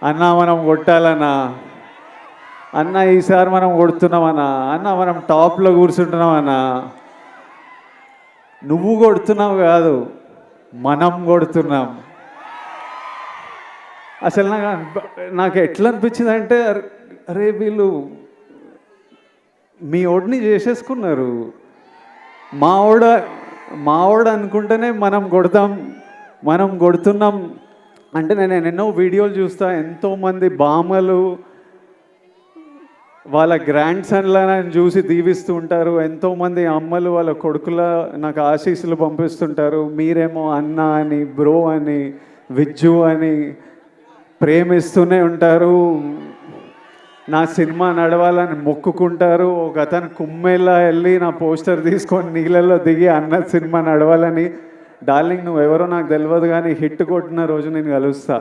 అన్న మనం కొట్టాలన్నా, అన్న ఈసారి మనం కొడుతున్నామన్నా, అన్న మనం టాప్లో కూర్చుంటున్నామన్నా. నువ్వు కొడుతున్నావు కాదు, మనం కొడుతున్నాం. అసలు నాకు ఎట్లా అనిపించింది అంటే, అరే వీళ్ళు మీ ఓడిని చేసేసుకున్నారు. మావాడు అనుకుంటేనే మనం కొడుతున్నాం. అంటే నేను ఎన్నో వీడియోలు చూస్తా, ఎంతోమంది బామ్మలు వాళ్ళ గ్రాండ్ సన్లను చూసి దీవిస్తూ ఉంటారు. ఎంతోమంది అమ్మలు వాళ్ళ కొడుకుల నాకు ఆశీస్సులు పంపిస్తుంటారు. మీరేమో అన్న అని, బ్రో అని, విజ్జు అని ప్రేమిస్తూనే ఉంటారు. నా సినిమా నడవాలని మొక్కుకుంటారు. ఒక అతను కుమ్మెల్లా వెళ్ళి నా పోస్టర్ తీసుకొని నీళ్ళల్లో దిగి అన్న సినిమా నడవాలని, డార్లింగ్ నువ్వెవరో నాకు తెలియదు కానీ హిట్ కొట్టిన రోజు నేను కలుస్తా.